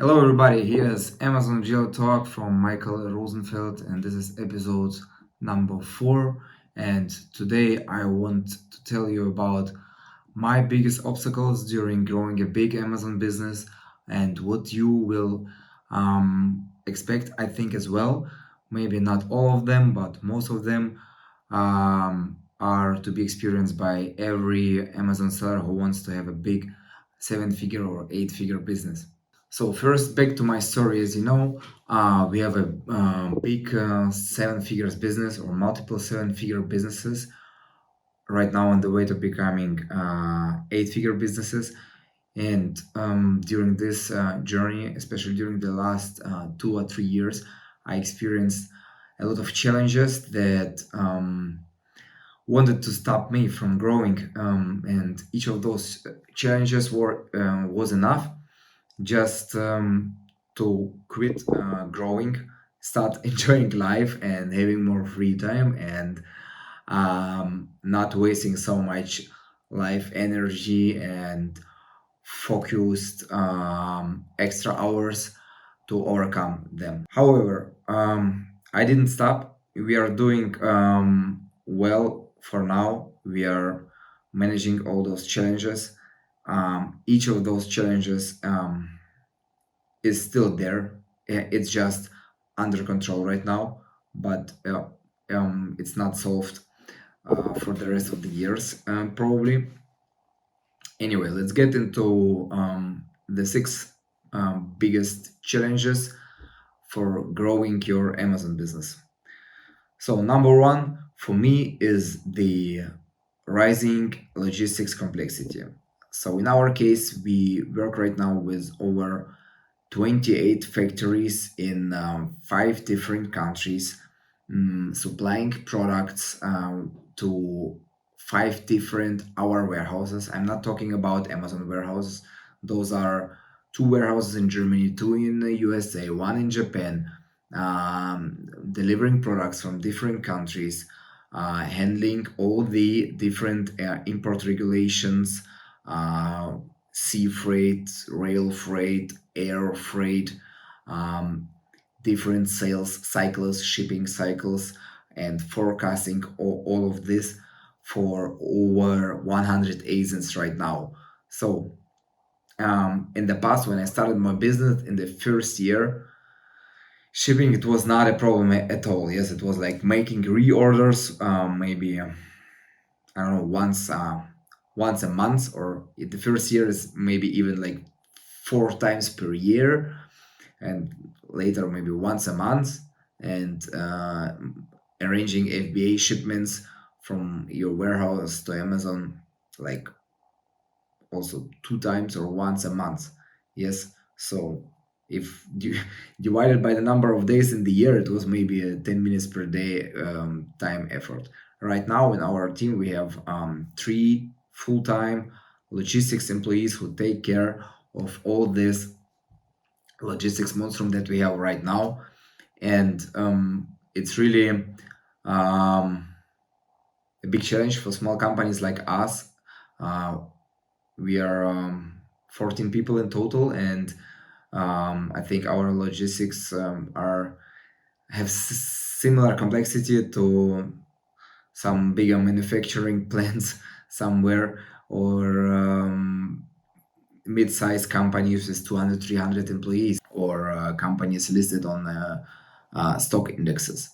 Hello, everybody. Here's Amazon Geo Talk from Michael Rosenfeld, and this is episode number 4. And today I want to tell you about my biggest obstacles during growing a big Amazon business and what you will expect, I think, as well. Maybe not all of them, but most of them are to be experienced by every Amazon seller who wants to have a big 7 figure or 8 figure business. So first, back to my story. As you know, we have a big 7 figures business or multiple 7 figure businesses right now on the way to becoming 8 figure businesses. And during this journey, especially during the last 2 or 3 years, I experienced a lot of challenges that wanted to stop me from growing. And each of those challenges was enough just to quit growing, start enjoying life and having more free time and not wasting so much life energy and focused extra hours to overcome them. However, I didn't stop. We are doing well for now. We are managing all those challenges. Each of those challenges is still there. It's just under control right now, but it's not solved for the rest of the years, probably. Anyway, let's get into the six biggest challenges for growing your Amazon business. So, number one for me is the rising logistics complexity. So, in our case, we work right now with over 28 factories in 5 different countries, supplying products to 5 different our warehouses. I'm not talking about Amazon warehouses. Those are 2 warehouses in Germany, 2 in the USA, 1 in Japan, delivering products from different countries, handling all the different import regulations, uh, sea freight, rail freight, air freight, um, different sales cycles, shipping cycles, and forecasting all of this for over 100 agents right now. So, in the past, when I started my business in the first year, shipping it was not a problem at all. Yes, it was like making reorders, maybe I don't know once a month, or in the first year is maybe even like 4 times per year, and later maybe once a month, and arranging FBA shipments from your warehouse to Amazon, like also 2 times or once a month. Yes, so if divided by the number of days in the year, it was maybe 10 minutes per day time effort. Right now in our team, we have 3 full-time logistics employees who take care of all this logistics monstrum that we have right now. And it's really a big challenge for small companies like us. Uh, we are 14 people in total, and I think our logistics are have similar complexity to some bigger manufacturing plants somewhere, or mid-sized companies with 200, 300 employees, or companies listed on stock indexes,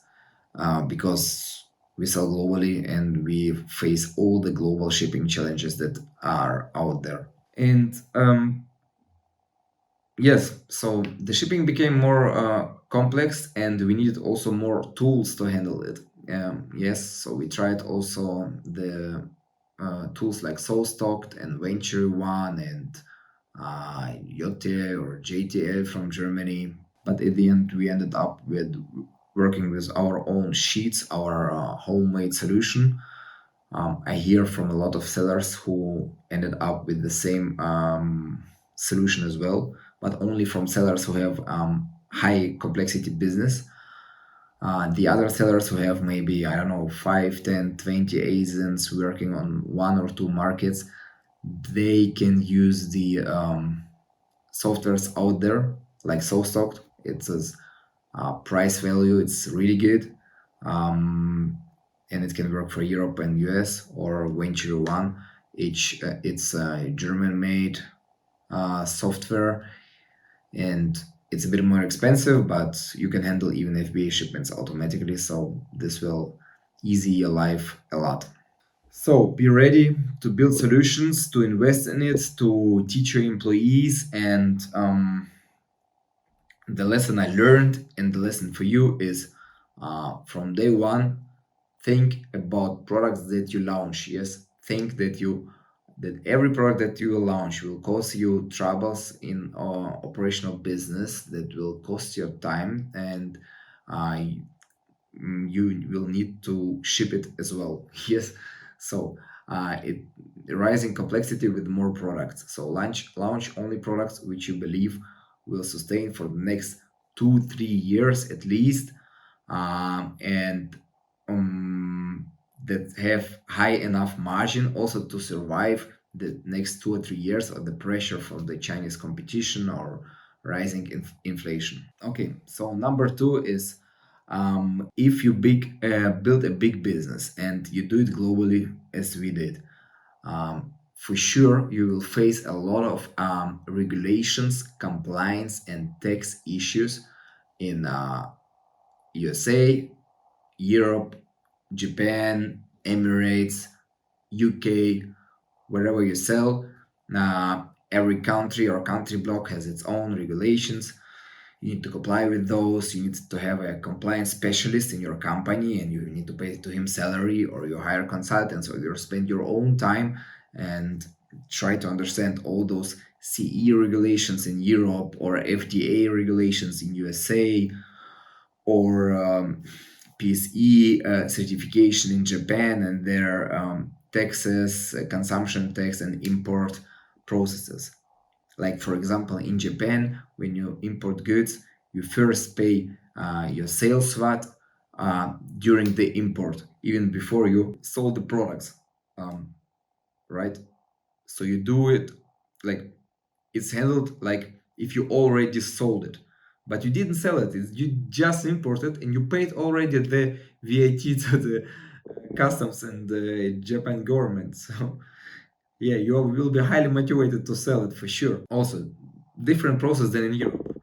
because we sell globally and we face all the global shipping challenges that are out there. And yes, so the shipping became more complex, and we needed also more tools to handle it. Yes, so we tried also the tools like SoulStocked and Venture One and Yotte or JTL from Germany. But at the end, we ended up with working with our own sheets, our homemade solution. I hear from a lot of sellers who ended up with the same solution as well, but only from sellers who have high complexity business. The other sellers who have maybe, I don't know, 5, 10, 20 agents working on 1 or 2 markets, they can use the softwares out there, like so stocked. It's price value, it's really good. Um, and it can work for Europe and US or Venture One. It's German made software, and it's a bit more expensive, but you can handle even FBA shipments automatically. So this will easy your life a lot. So be ready to build solutions, to invest in it, to teach your employees. And the lesson I learned and the lesson for you is from day one, think about products that you launch. Yes, think that every product that you will launch will cause you troubles in operational business, that will cost your time, and uh, you will need to ship it as well. Yes, so it rising complexity with more products. So launch only products which you believe will sustain for the next 2 3 years at least, and um, that have high enough margin also to survive the next 2 or 3 years of the pressure from the Chinese competition or rising inflation. Okay, so number two is, if you build a big business and you do it globally as we did, for sure you will face a lot of regulations, compliance, and tax issues in USA, Europe, Japan, Emirates, UK, wherever you sell. Every country or country block has its own regulations. You need to comply with those. You need to have a compliance specialist in your company, and you need to pay to him salary, or you hire consultants, or you spend your own time and try to understand all those CE regulations in Europe or FDA regulations in USA, or PSE certification in Japan, and their taxes, consumption tax, and import processes. Like, for example, in Japan, when you import goods, you first pay your sales VAT during the import, even before you sold the products, um, right? So you do it like it's handled like if you already sold it, but you didn't sell it. You just imported and you paid already the VAT to the customs and the Japan government. So yeah, you will be highly motivated to sell it for sure. Also, different process than in Europe.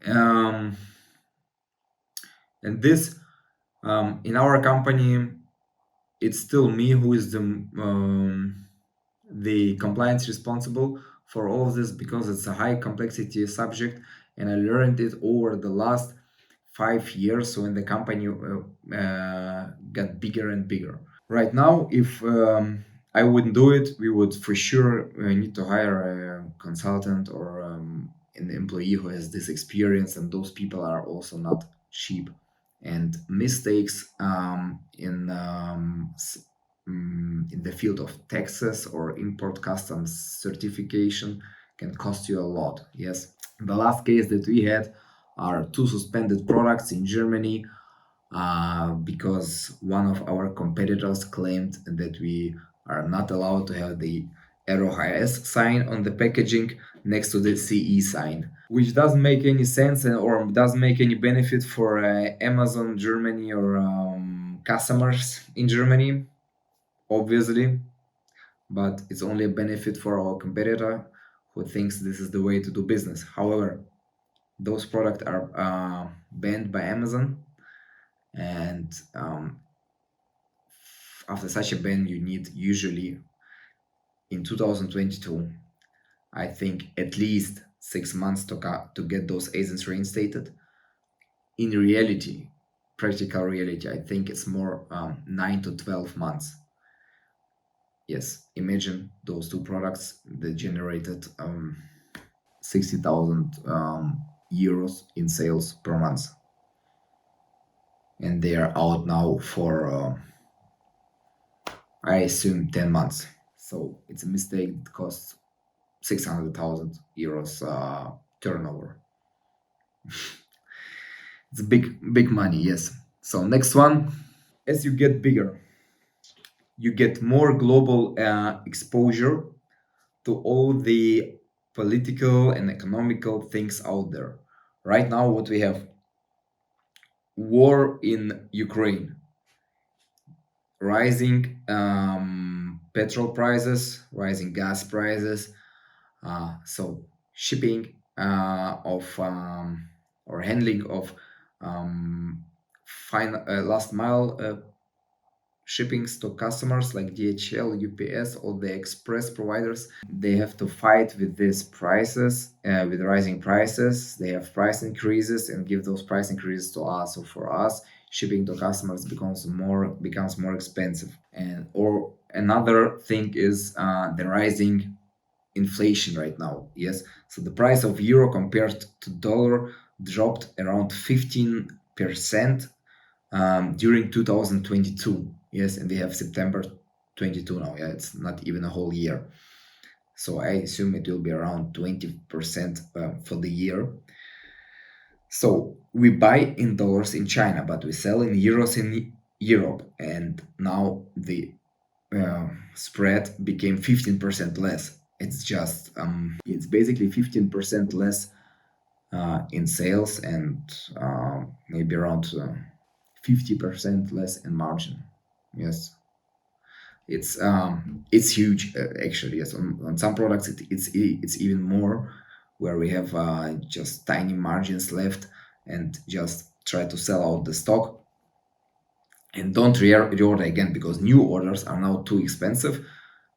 Um, and this, in our company, it's still me who is the compliance responsible for all of this, because it's a high complexity subject, and I learned it over the last 5 years when the company got bigger and bigger. Right now, if I wouldn't do it, we would for sure need to hire a consultant or an employee who has this experience, and those people are also not cheap. And mistakes in the field of taxes or import customs certification can cost you a lot. Yes, the last case that we had are two suspended products in Germany because one of our competitors claimed that we are not allowed to have the ROHS sign on the packaging next to the CE sign, which doesn't make any sense or doesn't make any benefit for Amazon Germany or customers in Germany, obviously, but it's only a benefit for our competitor who thinks this is the way to do business. However, those products are banned by Amazon, and after such a ban, you need usually in 2022, I think at least 6 months to get those ASINs reinstated. In reality, practical reality, I think it's more 9 to 12 months. Yes, imagine those two products that generated 60,000 euros in sales per month, and they are out now for I assume 10 months. So it's a mistake that costs 600,000 euros turnover. It's big money, yes. So next one, as you get bigger, you get more global exposure to all the political and economical things out there. Right now, what we have: war in Ukraine, rising petrol prices, rising gas prices. So shipping of or handling of last mile shippings to customers like DHL, UPS, all the express providers, they have to fight with these prices, with rising prices. They have price increases and give those price increases to us. So for us, shipping to customers becomes more expensive. And or another thing is the rising inflation right now. Yes, so the price of euro compared to dollar dropped around 15% during 2022. Yes, and we have September 22 now. Yeah, it's not even a whole year. So I assume it will be around 20% for the year. So we buy in dollars in China, but we sell in euros in Europe, and now the spread became 15% less. It's just it's basically 15% less in sales and maybe around 50% less in margin. Yes, it's huge actually. Yes, on some products it's even more, where we have just tiny margins left and just try to sell out the stock and don't reorder again, because new orders are now too expensive,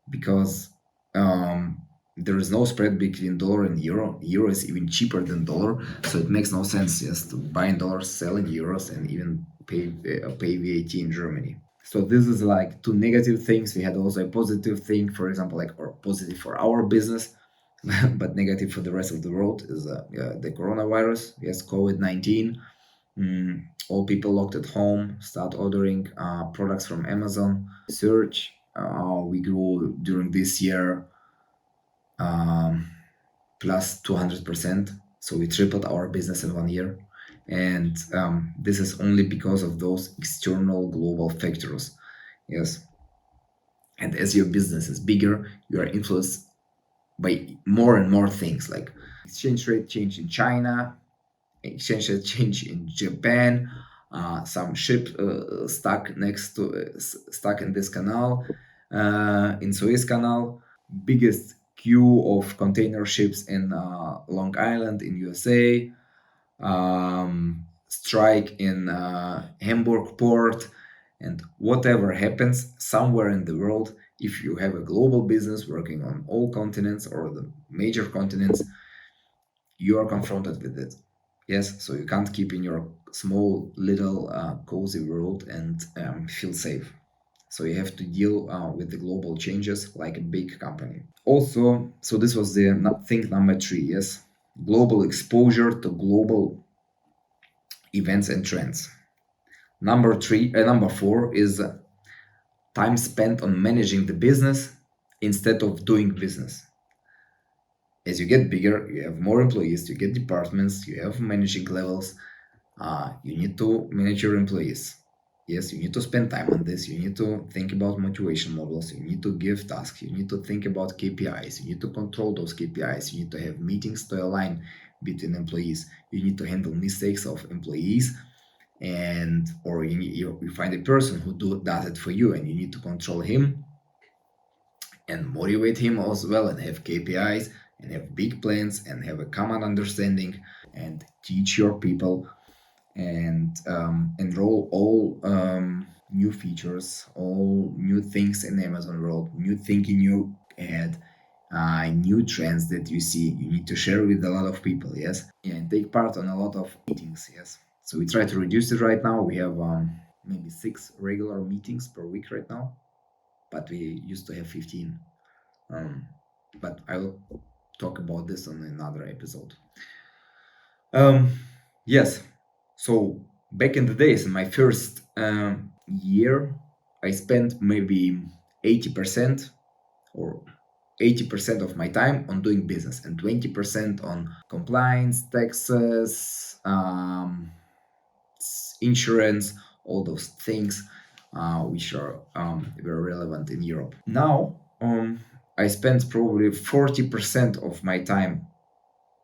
because there is no spread between dollar and euro. Euro is even cheaper than dollar, so it makes no sense, yes, to buy in dollars, sell in euros, and even pay VAT in Germany. So this is like two negative things. We had also a positive thing, for example, like, or positive for our business, but negative for the rest of the world is the coronavirus. Yes, COVID-19. All people locked at home, start ordering products from Amazon. Search, we grew during this year plus 200%. So we tripled our business in 1 year. And this is only because of those external global factors. Yes. And as your business is bigger, you are influenced by more and more things, like exchange rate change in China, exchange rate change in Japan, some ship stuck in this canal, in Suez Canal, biggest queue of container ships in Long Island in USA, strike in Hamburg port, and whatever happens somewhere in the world, if you have a global business working on all continents or the major continents, you are confronted with it. Yes, so you can't keep in your small little cozy world and feel safe. So you have to deal with the global changes like a big company. Also, so this was the thing number 3. Yes, global exposure to global events and trends. Number 4 is time spent on managing the business instead of doing business. As you get bigger, you have more employees, you get departments, you have managing levels. You need to manage your employees. Yes, you need to spend time on this. You need to think about motivation models. You need to give tasks. You need to think about KPIs. You need to control those KPIs. You need to have meetings to align between employees. You need to handle mistakes of employees, and or you find a person who does it for you, and you need to control him and motivate him as well, and have KPIs and have big plans and have a common understanding, and teach your people and enroll all new features, all new things in Amazon world, new thinking you add, new trends that you see. You need to share with a lot of people, yes, and take part on a lot of meetings, yes. So we try to reduce it right now. We have maybe 6 regular meetings per week right now, but we used to have 15. But I will talk about this on another episode. Yes, so back in the days, in my first year, I spent maybe 80% or 80% of my time on doing business and 20% on compliance, taxes, insurance, all those things which are very relevant in Europe. Now, I spent probably 40% of my time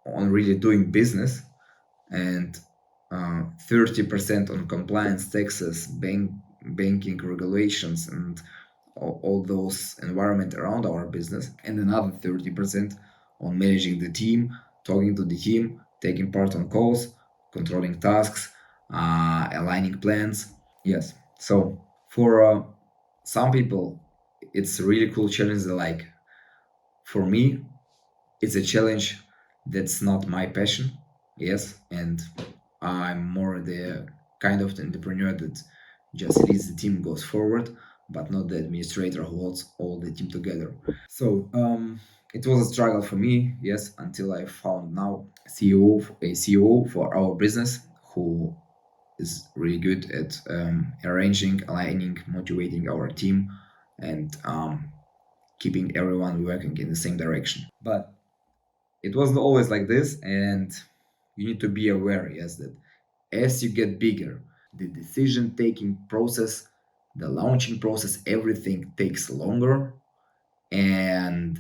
on really doing business, and 30% on compliance, taxes, banking regulations, and all those environment around our business, and another 30% on managing the team, talking to the team, taking part on calls, controlling tasks, aligning plans. Yes. So for some people, it's a really cool challenge. Like for me, it's a challenge that's not my passion. Yes, and I'm more the kind of entrepreneur that just leads the team, goes forward, but not the administrator who holds all the team together. So it was a struggle for me, yes, until I found now a CEO for our business who is really good at arranging, aligning, motivating our team, and keeping everyone working in the same direction. But it wasn't always like this, and you need to be aware, yes, that as you get bigger, the decision taking process, the launching process, everything takes longer, and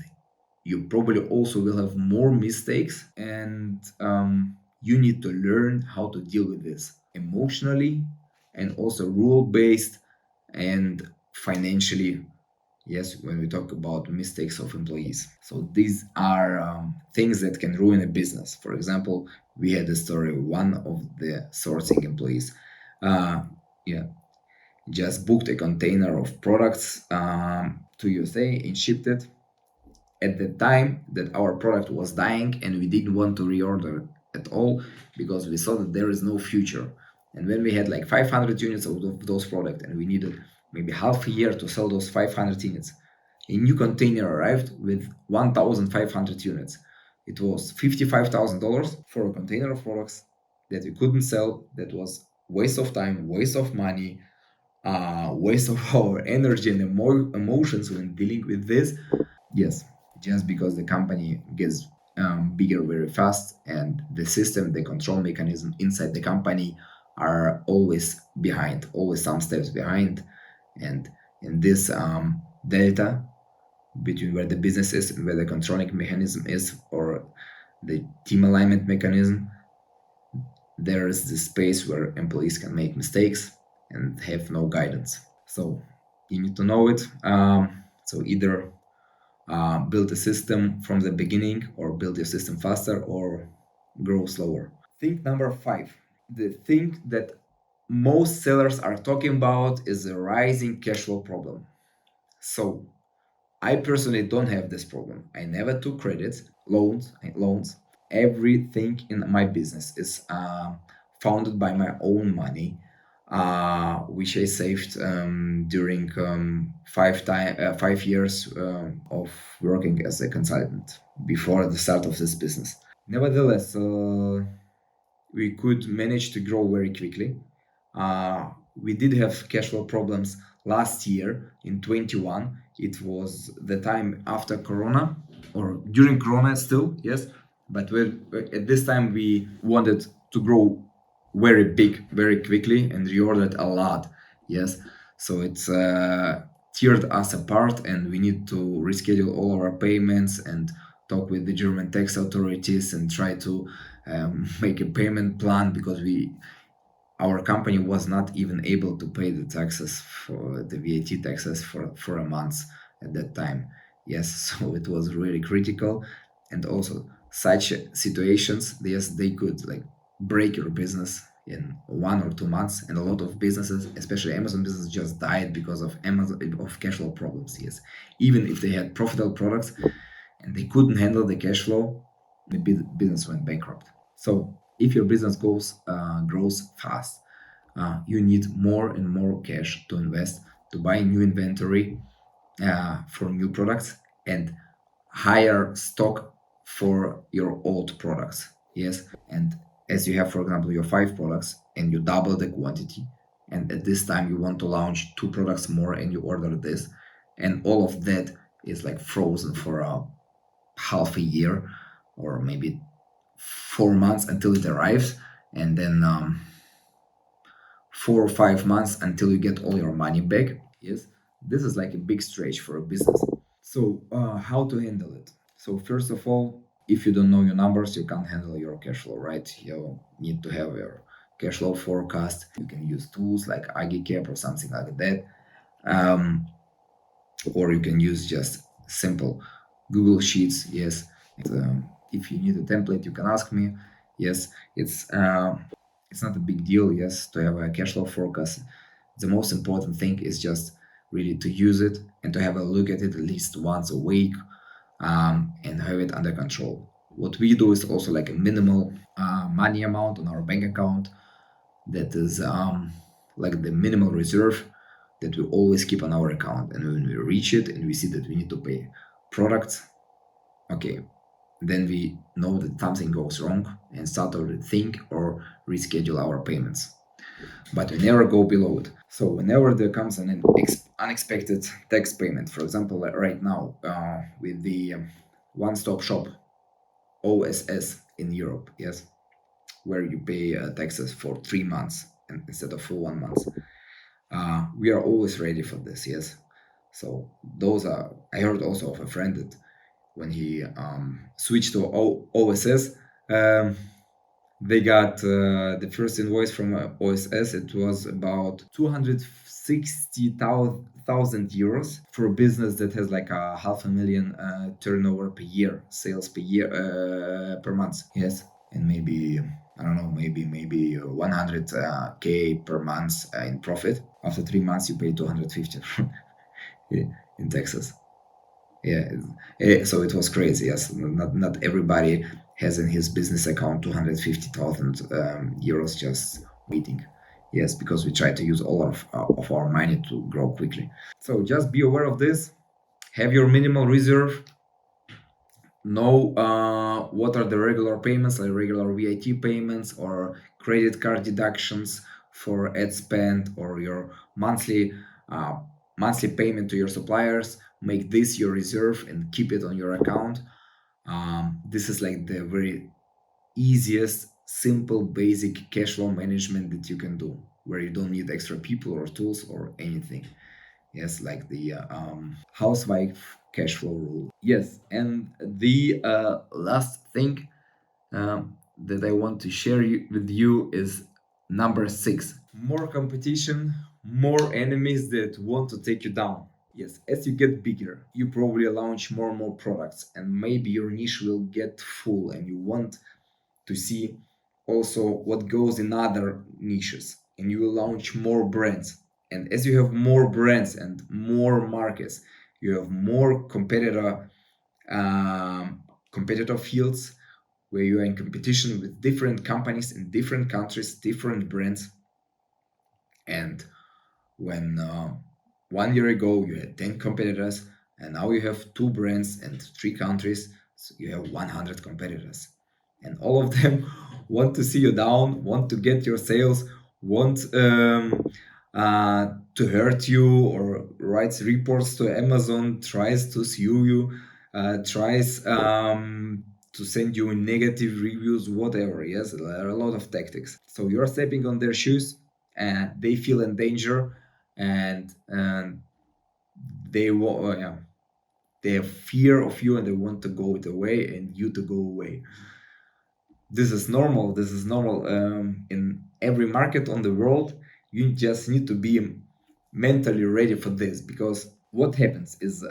you probably also will have more mistakes, and you need to learn how to deal with this emotionally and also rule based and financially. Yes, when we talk about mistakes of employees. So these are things that can ruin a business. For example, we had a story, one of the sourcing employees, uh, yeah, just booked a container of products to USA and shipped it at the time that our product was dying, and we didn't want to reorder at all because we saw that there is no future. And when we had like 500 units of those products and we needed maybe half a year to sell those 500 units, a new container arrived with 1,500 units. It was $55,000 for a container of products that we couldn't sell. That was waste of time, waste of money, waste of our energy and emotions when dealing with this. Yes, just because the company gets bigger very fast, and the system, the control mechanism inside the company are always behind, always some steps behind. And in this delta between where the business is and where the controlling mechanism is, or the team alignment mechanism, there is this space where employees can make mistakes and have no guidance. So you need to know it. So either build a system from the beginning, or build your system faster, or grow slower. Think number 5. The thing that most sellers are talking about is the rising cash flow problem. So I personally don't have this problem. I never took credits, loans. Everything in my business is founded by my own money, which I saved during 5 years of working as a consultant before the start of this business. Nevertheless, we could manage to grow very quickly. We did have cash flow problems last year in 21. It was the time after Corona, or during Corona still, yes. But at this time we wanted to grow very big, very quickly, and reordered a lot, yes. So it's teared us apart, and we need to reschedule all our payments and talk with the German tax authorities and try to make a payment plan, because our company was not even able to pay the taxes, for the VAT taxes, for a month at that time. Yes, so it was really critical. And also such situations, yes, they could like break your business in 1 or 2 months, and a lot of businesses, especially Amazon business, just died because of cash flow problems. Yes, even if they had profitable products and they couldn't handle the cash flow, the business went bankrupt. So if your business grows fast, you need more and more cash to invest, to buy new inventory for new products, and higher stock for your old products. Yes, and as you have, for example, your 5 products and you double the quantity, and at this time you want to launch 2 products more, and you order this, and all of that is like frozen for half a year, or maybe 4 months until it arrives, and then 4 or 5 months until you get all your money back. Yes, this is like a big stretch for a business. So how to handle it? So first of all, If you don't know your numbers, you can't handle your cash flow, right? You need to have your cash flow forecast. You can use tools like AGCAP or something like that. Um, or you can use just simple Google Sheets. Yes. If you need a template, you can ask me. Yes, it's not a big deal. Yes, to have a cash flow forecast. The most important thing is just really to use it and to have a look at it at least once a week, and have it under control. What we do is also like a minimal money amount on our bank account that is like the minimal reserve that we always keep on our account. And when we reach it and we see that we need to pay products, okay, then we know that something goes wrong and start to rethink or reschedule our payments. But we never go below it. So whenever there comes an unexpected tax payment, for example, like right now with the one-stop shop OSS in Europe, yes, where you pay taxes for 3 months instead of for 1 month. We are always ready for this, yes. So those are. I heard also of a friend that when he switched to OSS, um, they got the first invoice from OSS. It was about 260,000 euros for a business that has like a 500,000 turnover per year, sales per year, per month. Yes, and maybe I don't know, maybe 100k per month in profit. After 3 months, you pay 250 in taxes. Yeah, so it was crazy. Yes, not everybody has in his business account 250,000 euros just waiting. Yes, because we try to use all of our money to grow quickly. So just be aware of this. Have your minimal reserve. Know what are the regular payments, like regular VAT payments or credit card deductions for ad spend, or your uh, monthly payment to your suppliers. Make this your reserve and keep it on your account. This is like the very easiest, simple, basic cash flow management that you can do, where you don't need extra people or tools or anything. Yes, like the housewife cash flow rule. Yes, and the last thing that I want to share with you is number 6. More competition, more enemies that want to take you down. Yes, as you get bigger, you probably launch more and more products, and maybe your niche will get full, and you want to see also what goes in other niches, and you will launch more brands. And as you have more brands and more markets, you have more competitor fields where you are in competition with different companies in different countries, different brands. And when 1 year ago you had 10 competitors, and now you have 2 brands and 3 countries, so you have 100 competitors. And all of them want to see you down, want to get your sales, want to hurt you, or writes reports to Amazon, tries to sue you, tries to send you negative reviews, whatever. Yes, there are a lot of tactics. So you're stepping on their shoes, and they feel in danger, and yeah, they have fear of you, and they want to go away, and you to go away. This is normal. This is normal in every market on the world. You just need to be mentally ready for this, because what happens is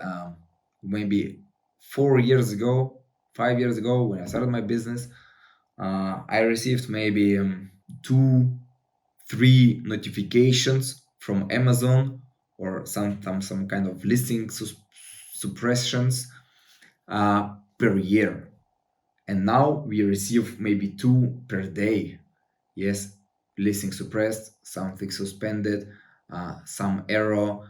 maybe 4 years ago, 5 years ago, when I started my business, I received maybe 2, 3 notifications from Amazon, or sometimes some kind of listing suppressions per year. And now we receive maybe 2 per day. Yes, listing suppressed, something suspended, some error,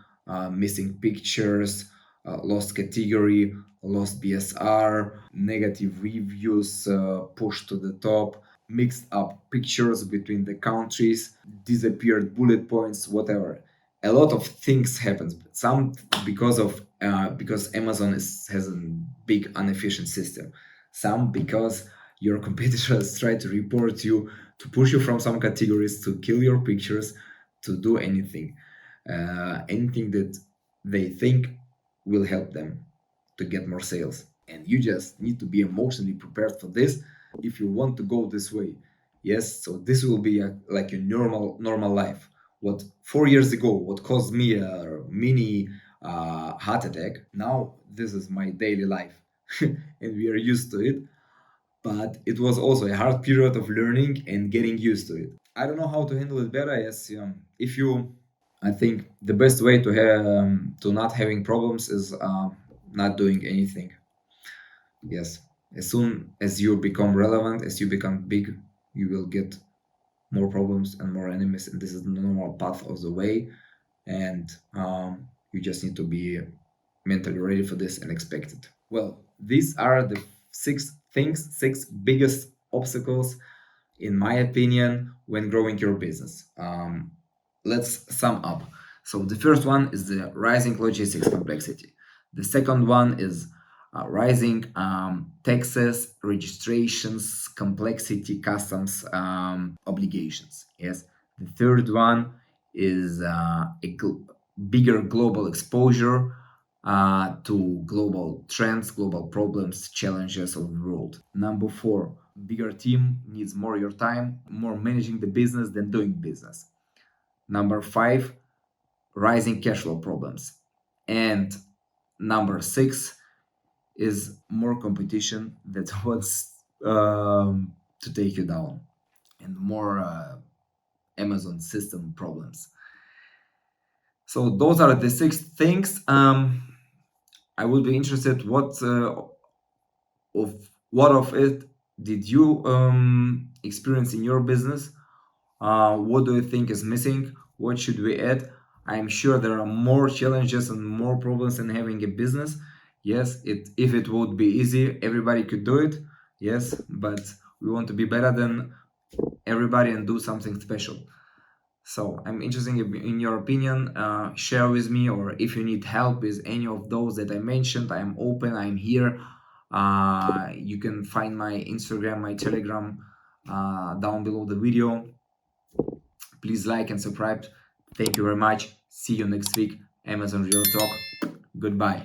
missing pictures, lost category, lost BSR, negative reviews pushed to the top, mixed up pictures between the countries, disappeared bullet points, whatever. A lot of things happen. Some because Amazon has a big inefficient system. Some because your competitors try to report you, to push you from some categories, to kill your pictures, to do anything that they think will help them to get more sales. and you just need to be emotionally prepared for this if you want to go this way. Yes, so this will be like a normal life. What 4 years ago what caused me a mini heart attack, now this is my daily life. And we are used to it, but it was also a hard period of learning and getting used to it. I don't know how to handle it better. Yes, if you, I think the best way to not having problems is not doing anything. Yes, as soon as you become relevant, as you become big, you will get more problems and more enemies, and this is the normal path of the way. And you just need to be mentally ready for this and expect it. Well, these are the six biggest obstacles, in my opinion, when growing your business. Let's sum up. So the first one is the rising logistics complexity. The second one is rising taxes, registrations, complexity, customs, obligations. Yes. The third one is bigger global exposure to global trends, global problems, challenges of the world. Number four, bigger team needs more your time, more managing the business than doing business. Number five, rising cash flow problems. And number six is more competition that wants to take you down, and more Amazon system problems. So those are the six things. I would be interested what of it did you experience in your business? What do you think is missing? What should we add? I'm sure there are more challenges and more problems in having a business. Yes, if it would be easy, everybody could do it. Yes, but we want to be better than everybody and do something special. So I'm interested in your opinion. Share with me, or if you need help with any of those that I mentioned, I am open. I'm here. You can find my Instagram, my Telegram down below the video. Please like and subscribe. Thank you very much. See you next week. Amazon Real Talk. Goodbye.